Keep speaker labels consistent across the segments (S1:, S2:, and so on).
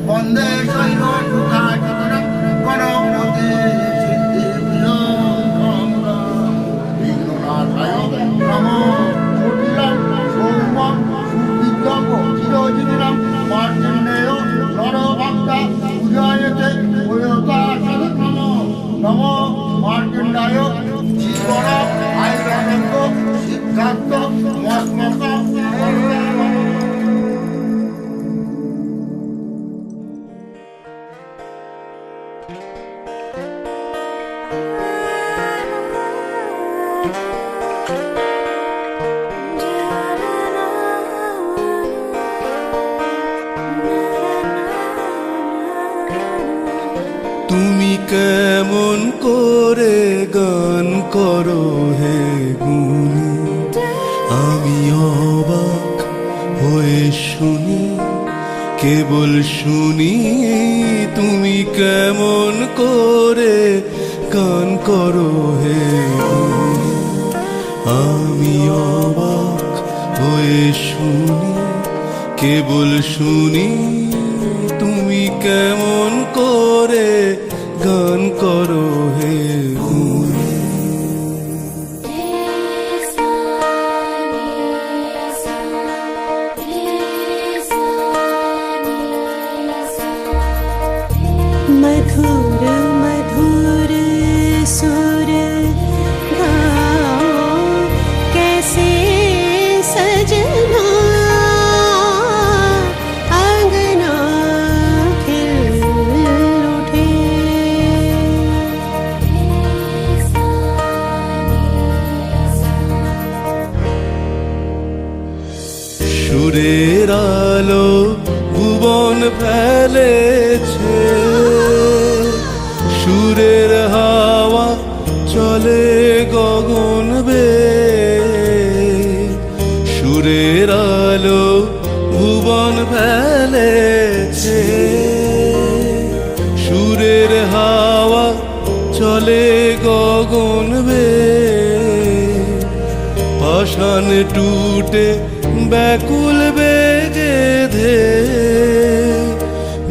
S1: বন্দে শৈল সুখাচিতরং গণপতি সিদ্ধিপ্রিয়ং বিঘ্ননাথায় নমো কোটিলাম সৌম্যম সুবিদ্যং চিরজীবিনাম মার্জন্যেয় নরভক্তা পূজয়তে পূয়তাসন নমো মার্জন্যায় জীবন আয়ুরানন্দ সিদ্ধার্থ মস্মক
S2: তুমি কেমন করে গান করো হে গুণী, আমি অবাক হয়ে শুনি, কেবল শুনি তুমি কেমন করে গান করো হে গুণী, আমি অবাক হয়ে শুনি, কেবল শুনি তুমি কেমন করে গান করো হে গুণী।
S3: मधुर मधुर सुर गाओ कैसे सजना आंगना खिल उठे।
S2: সুরের আলো ভুবন ফেলেছে, সুরের হাওয়া চলে গগন বেয়ে, সুরের আলো ভুবন ফেলেছে, সুরের হাওয়া চলে গগন বেয়ে, পাষাণ টুটে ব্যাকুল বেগে ধে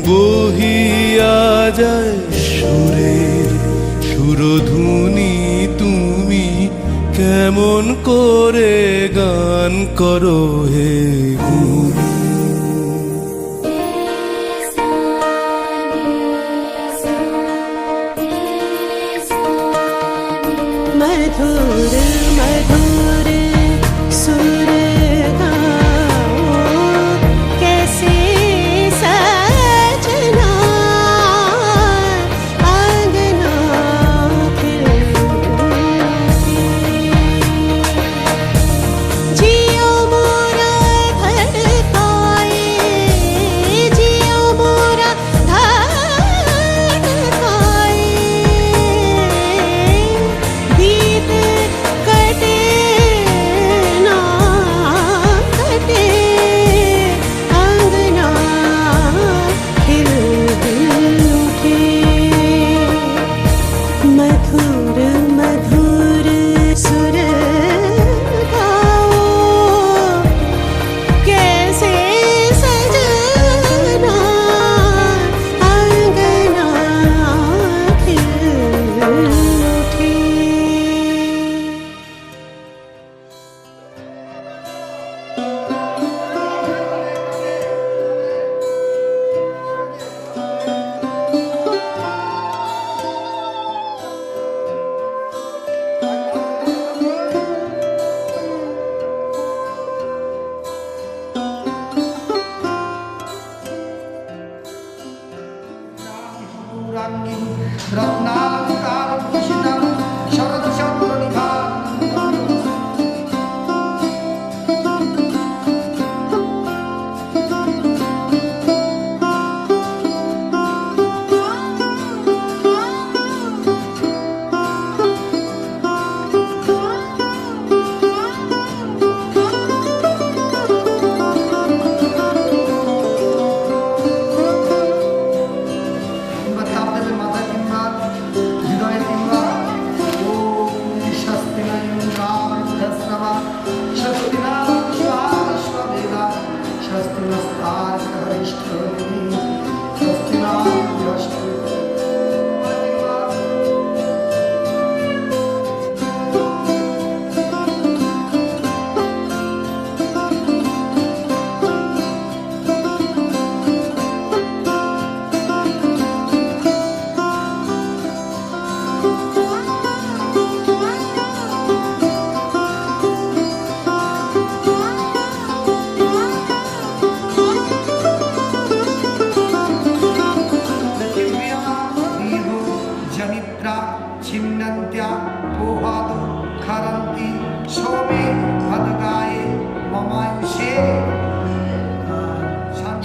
S2: বহিয়া যায় সুরের সুরধুনি, তুমি কেমন করে গান করো হে গুণী।
S3: मधुर मधुर सुर गाओ कैसे सजना आंगना खिल उठे। जियो मोरा धड़काए, जियो मोरा धड़काए, बीत कटे ना कटे अंगना खिल उठे। मधुर मधुर सुर गाओ कैसे सजना अंगना खिल उठे।
S1: রত্নালঙ্কারভূষিতং শরৎচন্দ্রনিভাং কিংবা তাপদেবের মাথায় কিংবা হৃদয়ে কিংবা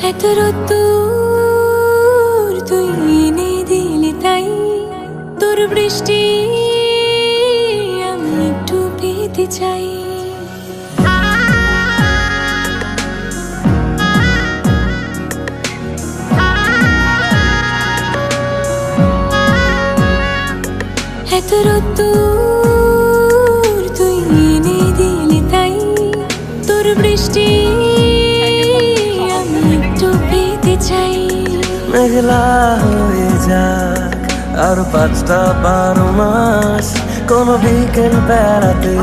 S4: এত রোদ্দুর তুই এনে দিলি তাই তোর বৃষ্টি আমি একটু পেতে চাই। এত রোদ্দুর তুই এনে দিলি তাই তোর বৃষ্টি আমি একটু পেতে চাই।
S5: মেঘলা হয়ে যাক আর 5টা 12 মাস, কোনো বিকেল বেড়াতে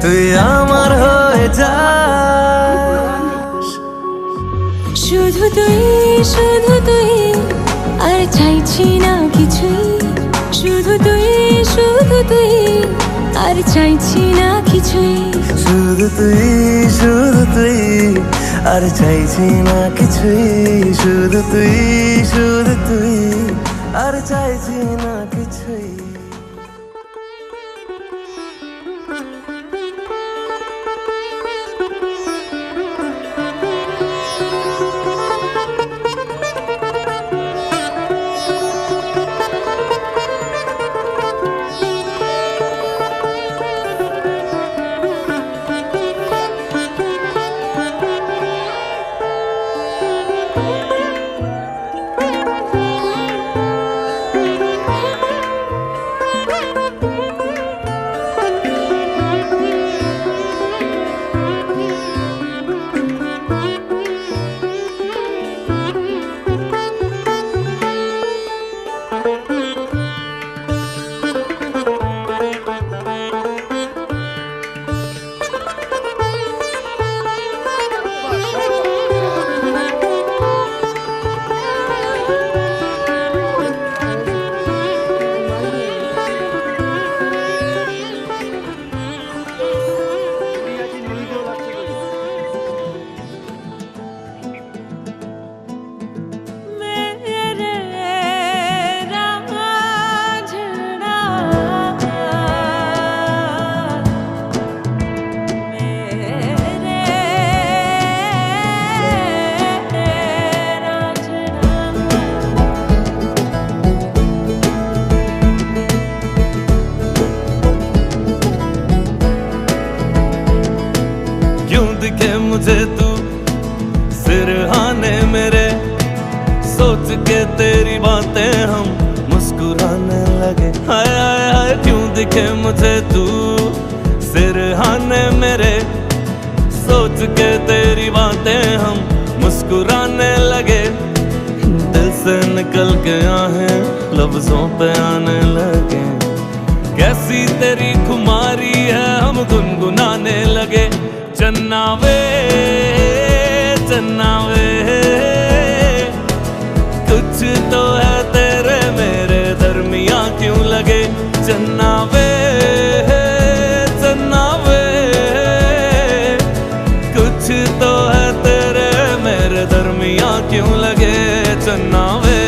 S5: তুই আমার হয়ে যাস।
S4: শুধু তুই আর চাইছি না কিছুই, শুধু তুই আর চাইছি না কিছুই।
S5: শুধু তুই আর চাইছি না কিছুই, শুধু তুই আর চাইছি না কিছুই। दिखे मुझे तू सिरहाने मेरे, सोच के तेरी बातें हम मुस्कुराने लगे। हाय हाय हाय क्यों दिखे मुझे तू सिरहाने मेरे, सोच के तेरी बातें हम मुस्कुराने लगे। दिल से निकल के आहें लफ्जों पे आने लगे, कैसी तेरी खुमारी है हम गुनगुनाने लगे। चन्ना वे कुछ तो है तेरे मेरे दरमियां क्यों लगे। चन्ना वे कुछ तो है तेरे मेरे दरमियां क्यों लगे। चन्ना वे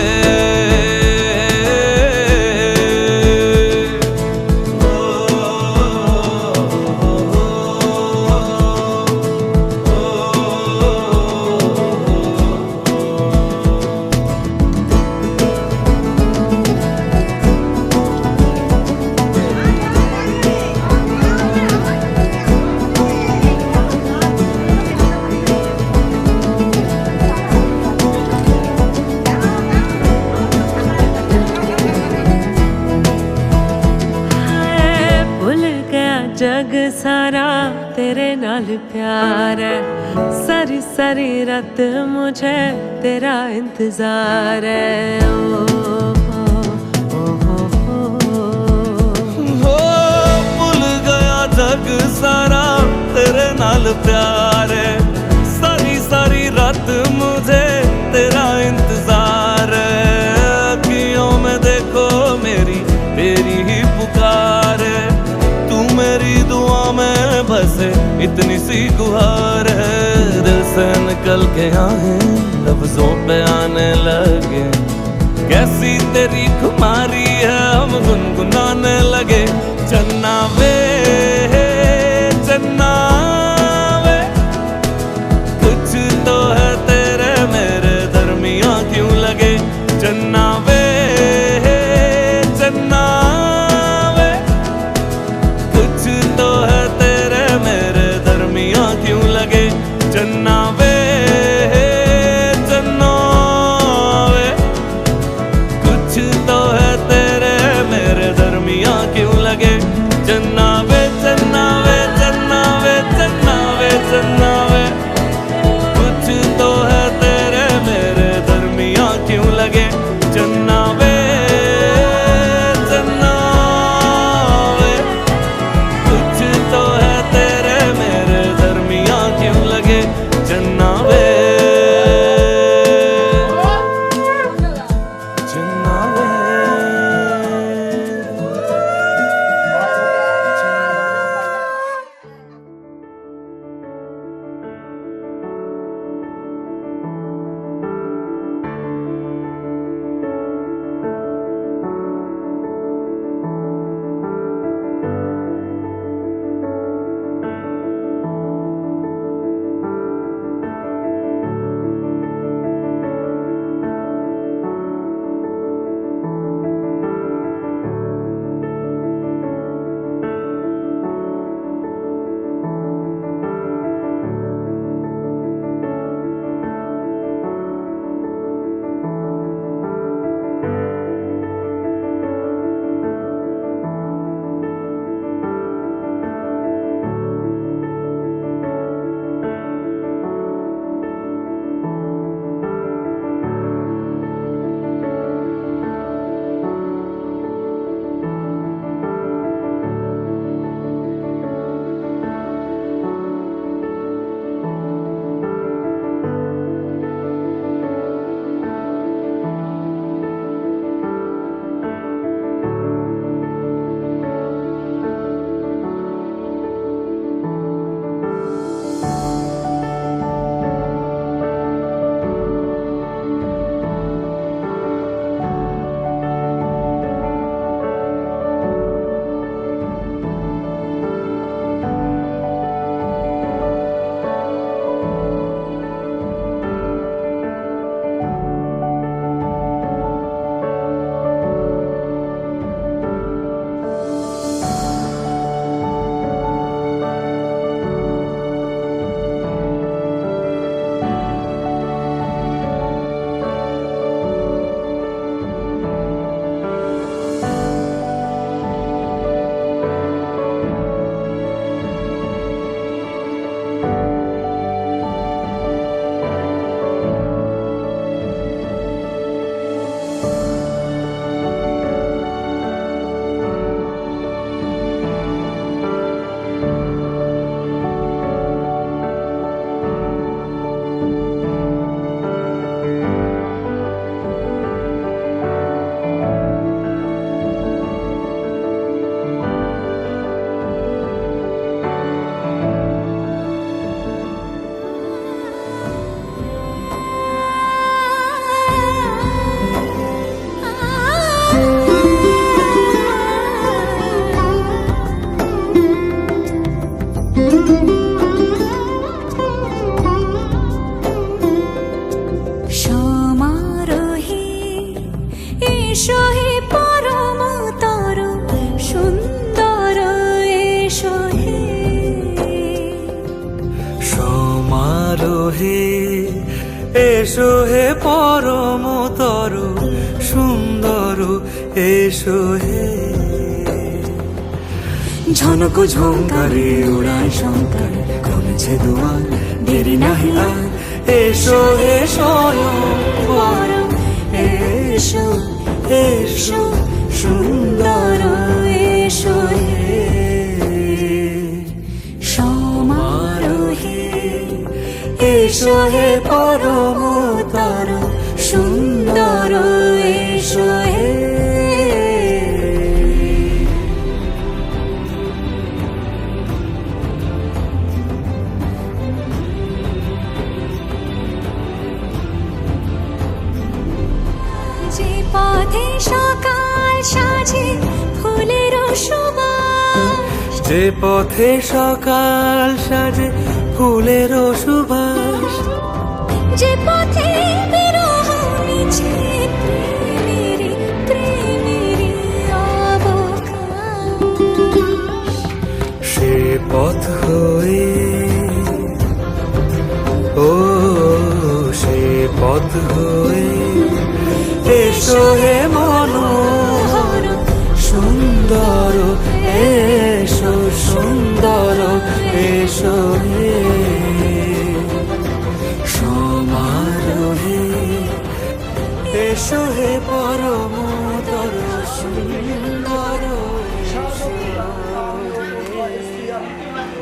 S3: जग सारा तेरे नाल प्यार है, सारी सारी रात मुझे तेरा इंतजार है। ओ
S5: भूल गया जग सारा तेरे नाल प्यार है, सारी सारी रात मुझे तेरा इंतजार है। अखियों में देखो मेरी तेरी ही पुकार है, मेरी दुआ में बसे इतनी सी गुहार है। दिल से निकल के आहें लफ्जों पे आने लगे, कैसी तेरी खुमारी है हम गुनगुनाने लगे। चन्ना वे कुछ तो है तेरे में
S4: এসো হে পরম তর সুন্দর এসো হে
S5: সমারোহে এসো হে পরমতর সুন্দর এসো হে ঝনক ঝঙ্কারে উড়ায় শঙ্কর খুলেছে দুয়ার দেরি নাহি আর এসো হে স্বয়ং
S4: পরম এসো এসো সুন্দর এসো হে সমারোহে এসো হে পরমতর সুন্দর এসো হে যে পথে সকাল সাজে ফুলের সুবাস
S5: যে পথে সকাল সাজে ফুলের সুবাস
S4: যে পথে বিরহ মিছে প্রেমেরই প্রেমেরই অবকাশ
S5: সে পথ হয়ে ও সে পথ হয়ে এসো হে মনোহর সুন্দর এসো সুন্দর এসো হে সমারোহে এসো হে পরমতর সুন্দর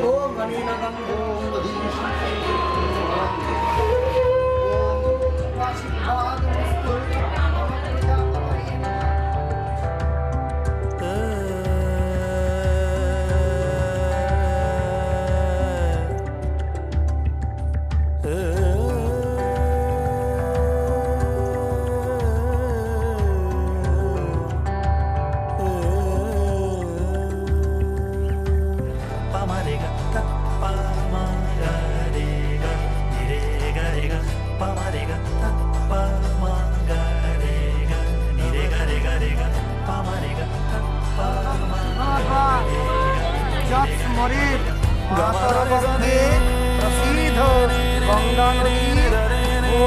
S1: ওম গণীনগম ওম দধীশ মরির মাতর বন্দে প্রসিদ্ধ গঙ্গা নদী ও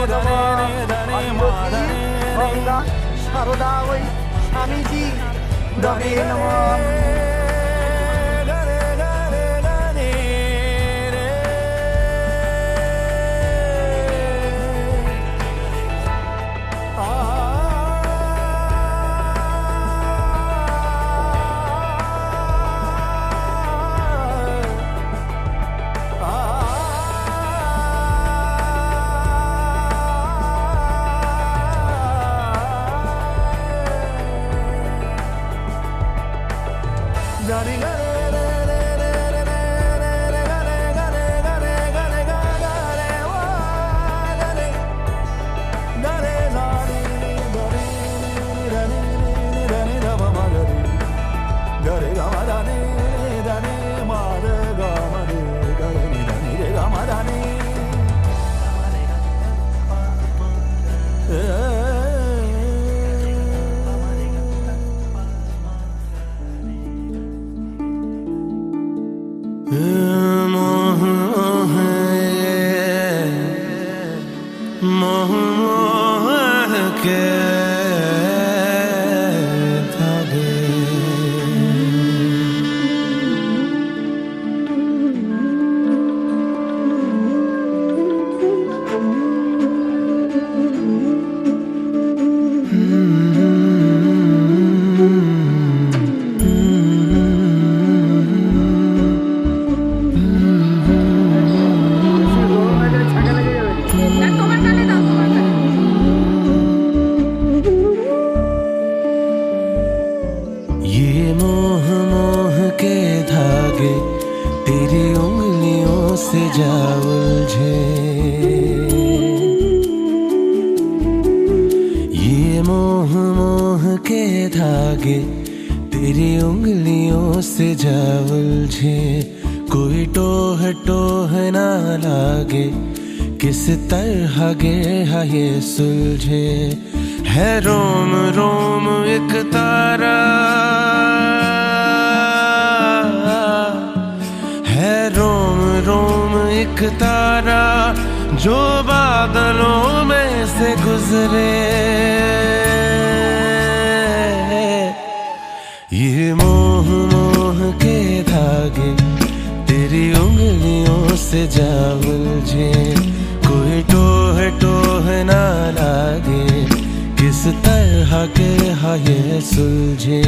S1: গঙ্গা সারদা ওই স্বামীজি দবে নমঃ
S5: धागे तेरी उंगलियों से जा उलझे, कोई टोह टोह ना लागे, किस तरह गे ये सुलझे।
S2: है रोम रोम एक तारा, है रोम रोम एक तारा जो बादलों में से गुजरे। ये मोह मोह के धागे तेरी उंगलियों से जा उलझे, कोई टोह टोह ना लागे, किस तरह के ये सुलझे।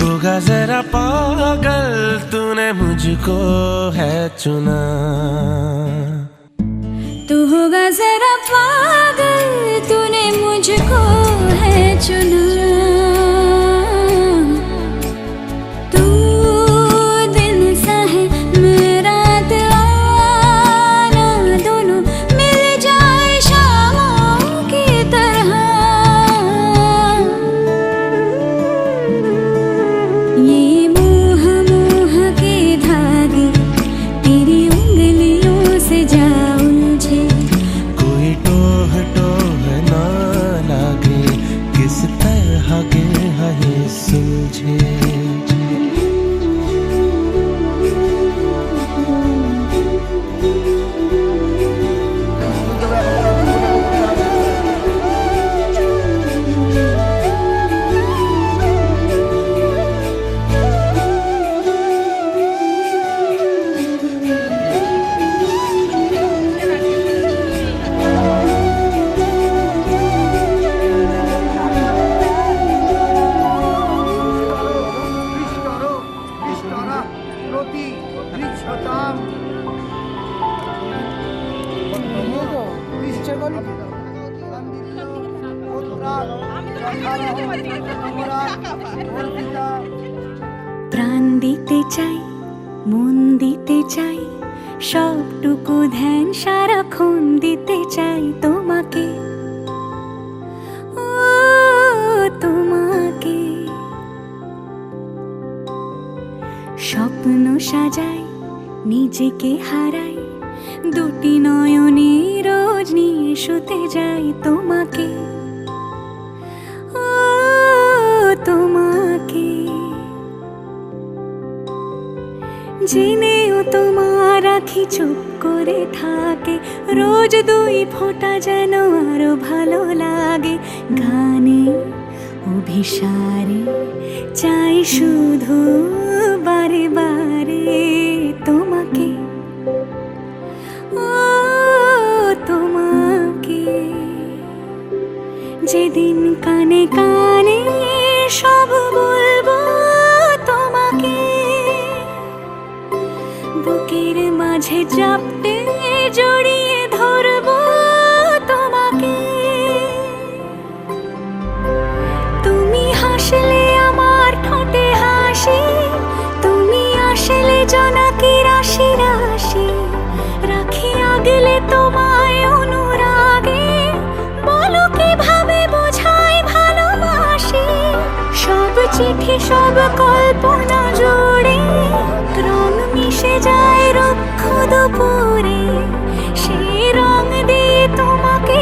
S2: होगा जरा पागल तूने मुझको है चुना,
S4: तू होगा जरा पागल तूने मुझको है चुना। तू दिन सा है मेरा दीवाना, दोनों मिल जाए शामों की तरह। ये मोह मोह के धागे तेरी उंगलियों से जा उलझे,
S2: कोई टोह टोह ना लागे, किस तरह के ये सुलझे।
S4: প্রাণ দিতে চাই, মন দিতে চাই, সবটুকু ধ্যান সারাক্ষণ দিতে চাই তোমাকে, ও তোমাকে। স্বপ্ন সাজাই, নিজেকে হারাই, দুটি নয়নে রোজ নিয়ে শুতে যাই তোমাকে, ও তোমাকে। জেনেও তোমার আঁখি চুপ করে থাকে, রোজ দুই ফোঁটা যেন আরো ভালো লাগে। গানে অভিসারে চাই শুধু বারে বারে তোমাকে, ও তোমাকে। যেদিন কানে কানে সব বলবো তোমাকে, বুকের মাঝে চাপতে জড়িয়ে ধরবো তোমাকে। তুমি হাসলে আমার ঠোঁটে হাসি, তুমি আসলে জোনাকি রাশি রাশি, রাখি আগলে তোমায় অনুরাগে, বলো কিভাবে বোঝাই ভালোবাসি। সব চিঠি সব কল্পনা জোড়ে রং মিশে যায় রুক্ষ দুপুরে, সেই রং দিয়ে তোমাকে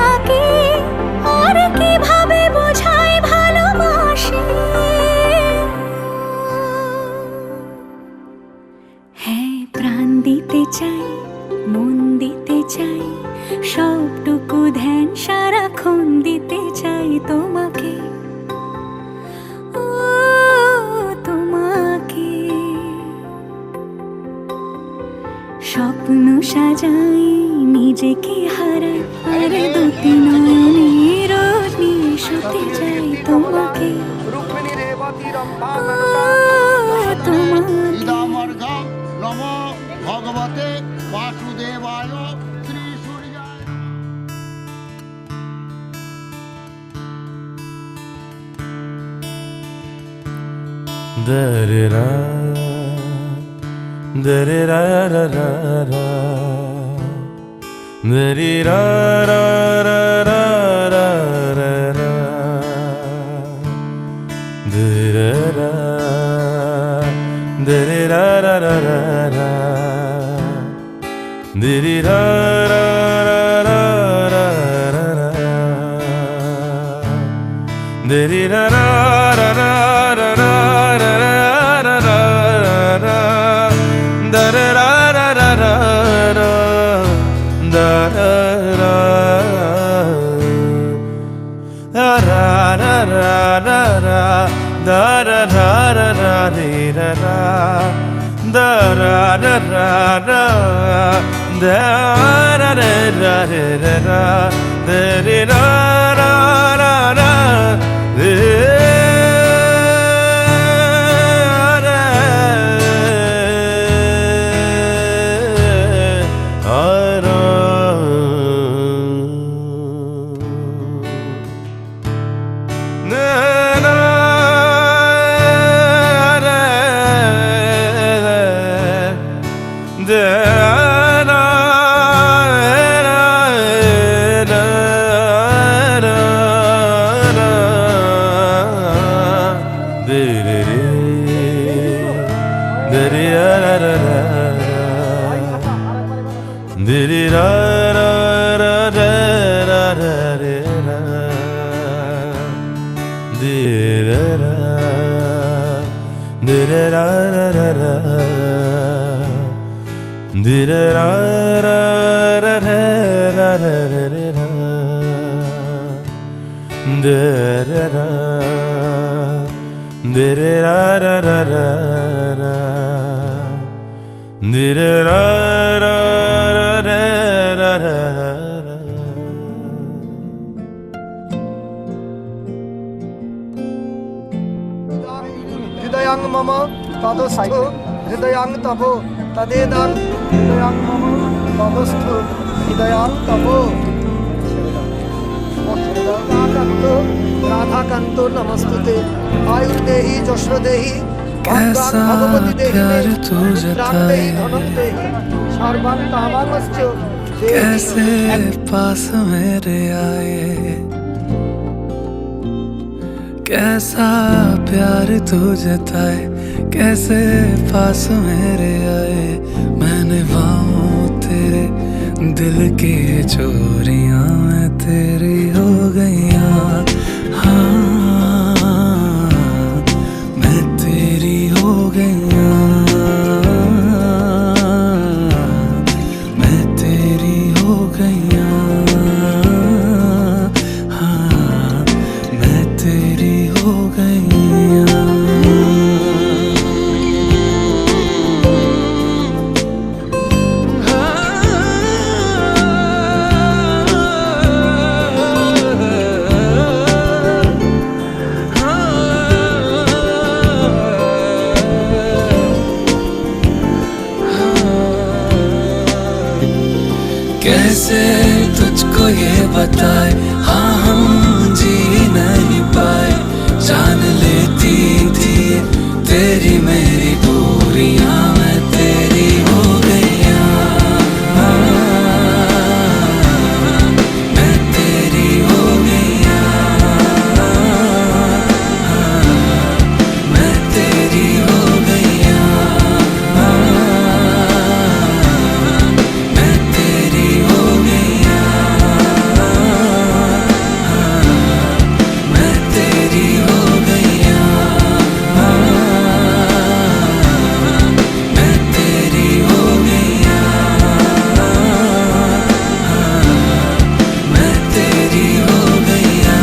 S4: আঁকি, আর কিভাবে বোঝাই ভালোবাসি। হ্যাঁ, প্রাণ দিতে চাই, মন দিতে চাই, সবটুকু ধ্যান সারাক্ষণ দিতে চাই তোমাকে, ও তোমাকে। স্বপ্ন সাজাই, নিজেকে হারাই, আর দুটি নয়নে রোজ নিয়ে শুতে যাই তোমাকে,
S1: রুক্মিণী রেবতী রম্ভা
S4: ও তোমাকে।
S6: ইদামর্ঘম নমো ভগবতে বাসুদেবায় শ্রী সূর্যায়।
S2: दरेरा दरेरा रा रा रा दरेरा रा रा रा रा रा रा दरेरा दरेरा रा रा रा रा दरेरा रा रा रा रा रा रा दरेरा रा रा रा
S1: हृदयं मम तदस्थु हृदयं तव तदेदं हृदयं मम तदस्थु हृदयं तव राधाकांत नमस्तुते आयुर्देहि जशोदेहि
S7: कैसा प्यार तू जताए,
S1: सर्वं काममस्य
S7: कैसे पास मेरे आए, कैसा प्यार तू जताए, कैसे पास मेरे आए। मैंने पाऊं तेरे दिल की चोरियां मैं तेरी हो गईया, हाँ मैं तेरी हो गईया, मैं तेरी हो गईया, हाँ मैं तेरी हो गईया। कैसे तुझको ये बताए, हाँ हम जी नहीं पाए। जान लेती थी तेरी मेरी दूरियां, मैं तेरी हो गईया, मैं तेरी हो गईया, मैं तेरी हो गईया, मैं तेरी हो गईया, मैं तेरी हो गईया, मैं तेरी हो गईया, मैं तेरी हो गईया,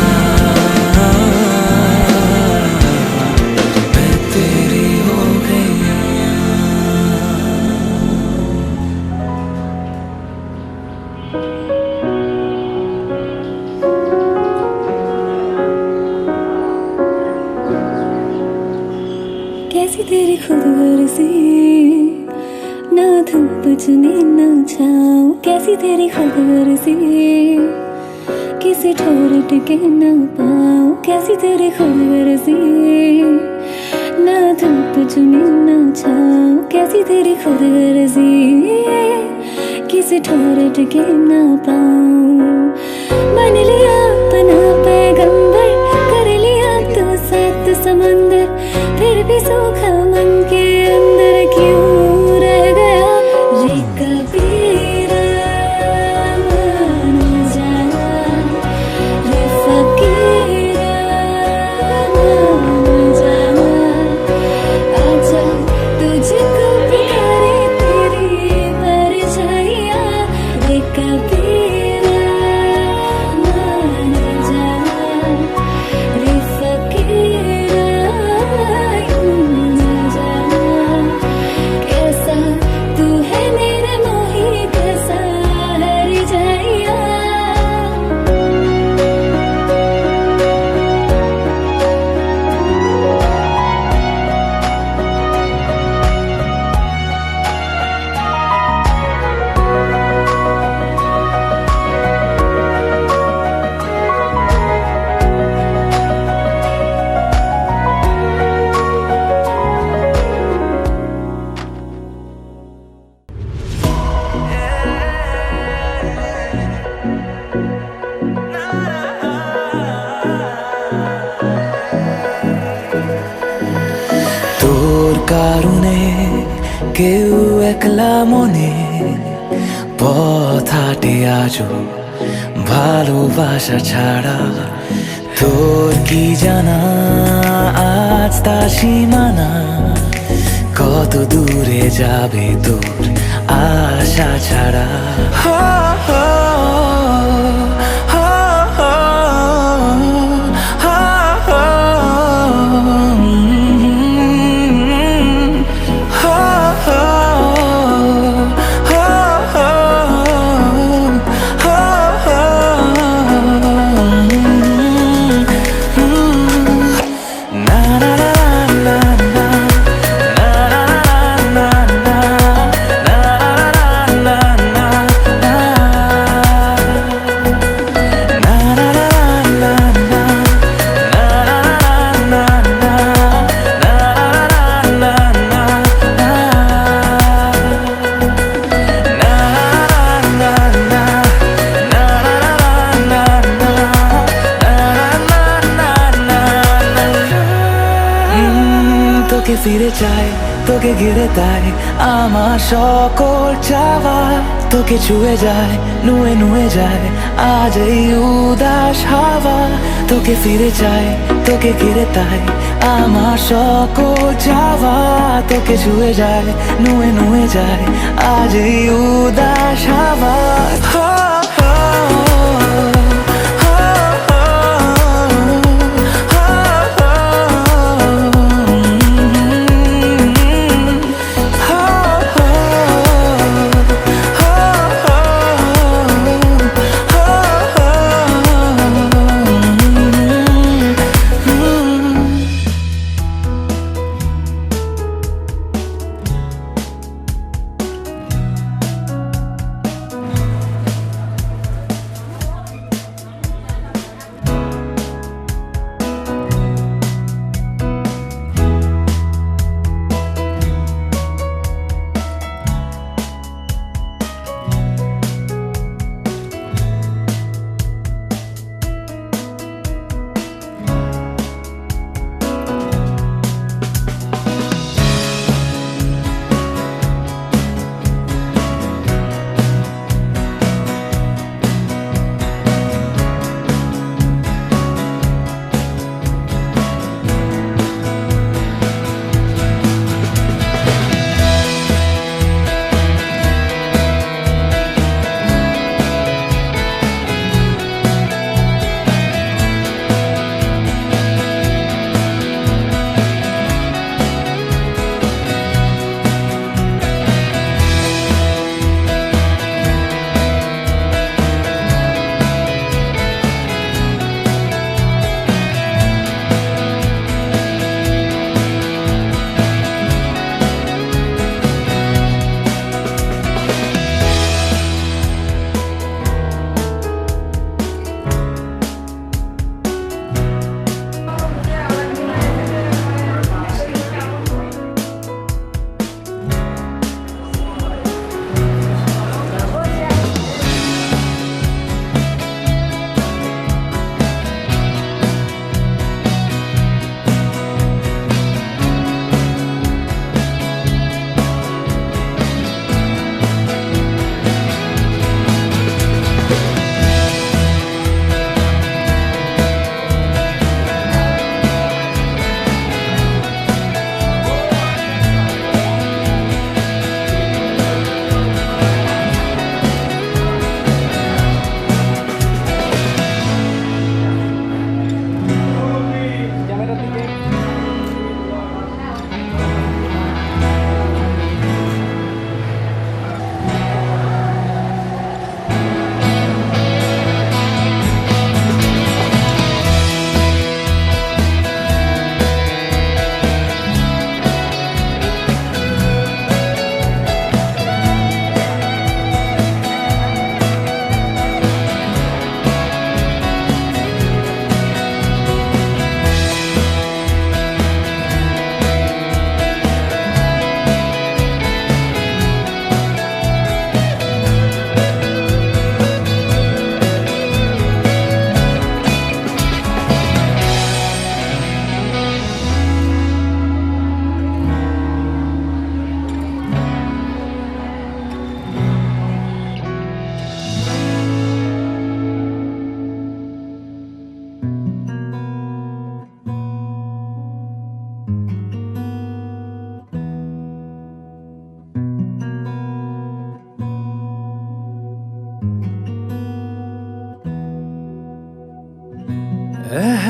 S7: मैं तेरी हो गईया।
S4: कैसी तेरी खुद गर्जी, ना धूप चुनी ना छाँव। कैसी तेरी खुद गर्जी, किसी ठोर टिके ना पाँव। कैसी तेरी खुद गर्जी, ना धूप चुनी ना छाँव, कैसी तेरी खुद गर्जी किसी ठौर टिके ना पाऊं। बन लिया अपना पैगंबर, कर लिया तो सात समंदर, फिर भी सूखा मन के अंदर क्यों रह गया। रे कबीरा मान जाना, रे फकीरा मान जाना, आजा तुझको पुकारे तेरी परछाइयाँ। रे कबीरा मान जाना, रे फकीरा मान जाना, कैसा तू है मेरा मोही, कैसा हर जाइया।
S7: তোর কারণে কেউ একলা মনে পথ হাঁটে আজও ভালোবাসা ছাড়া। তোর কি জানা আজ তা সীমানা, কত দূরে যাবে তোর আশা ছাড়া। হো, হো, হো, হো, হো, হো, তোকে ফিরে চাই, তোকে ঘিরে তাই আমার সকল চাওয়া। তোকে ছুঁয়ে যায়, নুয়ে নুয়ে যায় আজ এই উদাস হাওয়া। তোকে ফিরে চাই, তোকে ঘিরে তাই আমার সকল চাওয়া। তোকে ছুঁয়ে যায়, নুয়ে নুয়ে যায় আজ এই উদাস হাওয়া। হো, হো, হো, হো, হো, হো,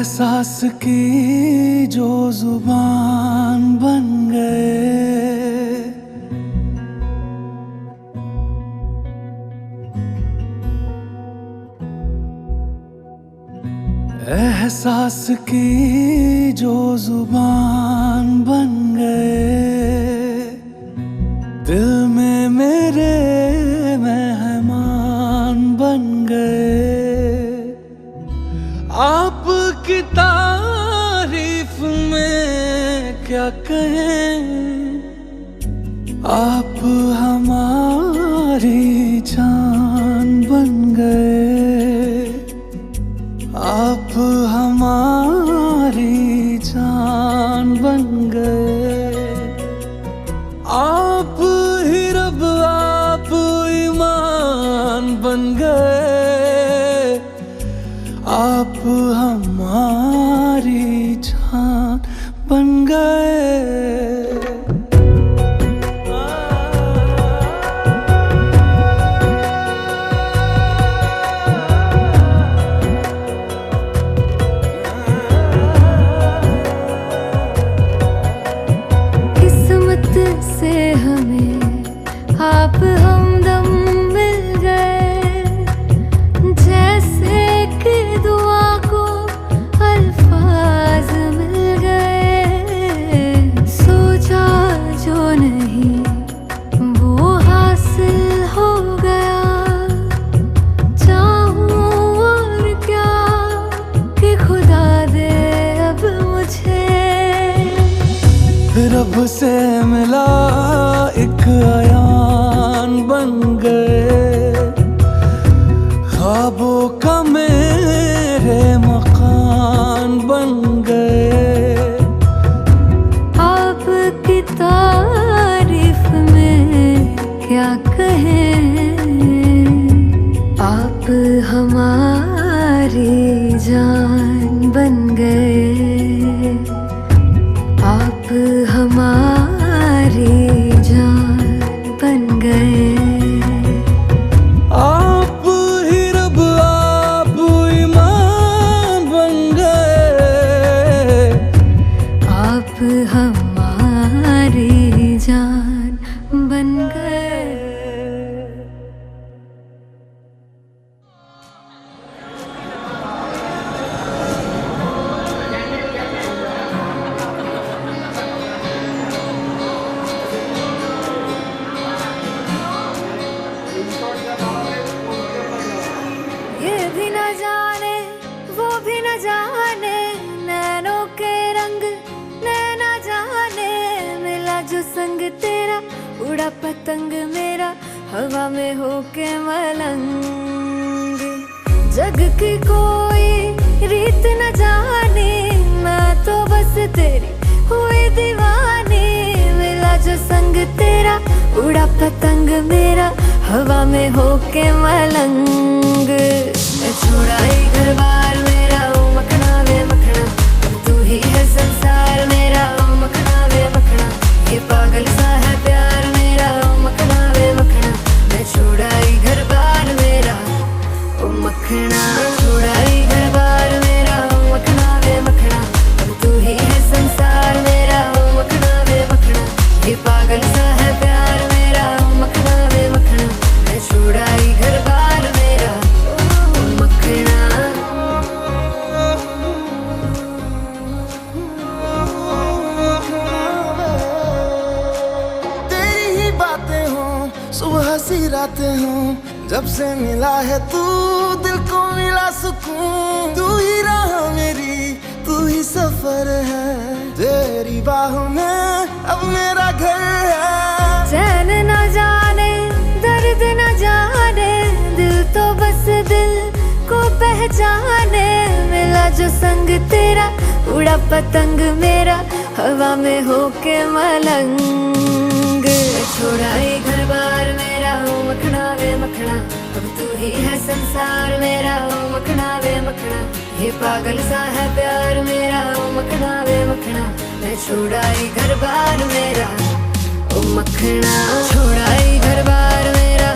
S7: एहसास की जो जुबान बन गए, एहसास की जो जुबान बन गए, दिल में मेरे मेहमान बन गए। आपकी तारीफ में क्या कहें, आप हमारी जान बन गए, आप हमारी जान बन गए। आप ही रब आप ईमान बन गए, आप हमारी जान बन गए।
S4: किस्मत से हमें आप हमदम मिल गए, जैसे कि दुआ को अल्फाज मिल गए। सोचा जो नहीं वो हासिल हो गया, चाहूं और क्या कि खुदा दे अब मुझे।
S7: रब से मिला एक अयान बन गए, ख्वाबों का मेरे मकान बन गए।
S4: आपकी तारीफ में क्या कहें, आप हमारी जान बन गए, आप हमारी जान बन गए।
S7: आप ही रब आप ईमान बन गए,
S4: आप हमारी जान बन गए। ये भी न जाने वो भी न जाने, नैनों के रंग नैना जाने। मिला जो संग तेरा उड़ा पतंग मेरा, हवा में होके मलंग। जग की कोई रीत न जाने, मैं तो बस तेरी हुई दीवानी। मिला जो संग तेरा उड़ा पतंग मेरा, हवा में होके मलंग। मैं छोड़ाई घर बार मेरा, ओ मखना वे मखना, अब तू ही है संसार मेरा, ओ मखना वे मखना। ये पागल सा है प्यार मेरा, ओ मखना वे मखना। मैं छोड़ाई घर बार मेरा, ओ मखना। छोड़ाई घर बार मेरा, ओ मखना वे मखना, अब तू ही है संसार मेरा, ओ मखना वे मखना। ये पागल सा है प्यार मेरा, ओ मखना वे मखना। मैं छोड़ाई घर बार मेरा, ओ मखना।
S8: तेरी ही बातें हों सुबह सी रातें हों, जब से मिला है तू दिल को मिला सुकून। तू ही राह मेरी तू ही सफर है, तेरी बाहों में अब मेरा घर है।
S4: चैन न जाने दर्द न जाने, दिल तो बस दिल को पहचाने। मिला जो संग तेरा उड़ा पतंग मेरा, हवा में होके मलंग। छोड़ाई घर बार मेरा, ओ मखना वे मखना, अब तू ही है संसार मेरा, ओ मखना वे मखना। ये पागल सा है प्यार मेरा, ओ मखना वे मखना। मैं छोड़ाई घर बार मेरा, ओ मखना। छोड़ाई घर बार मेरा,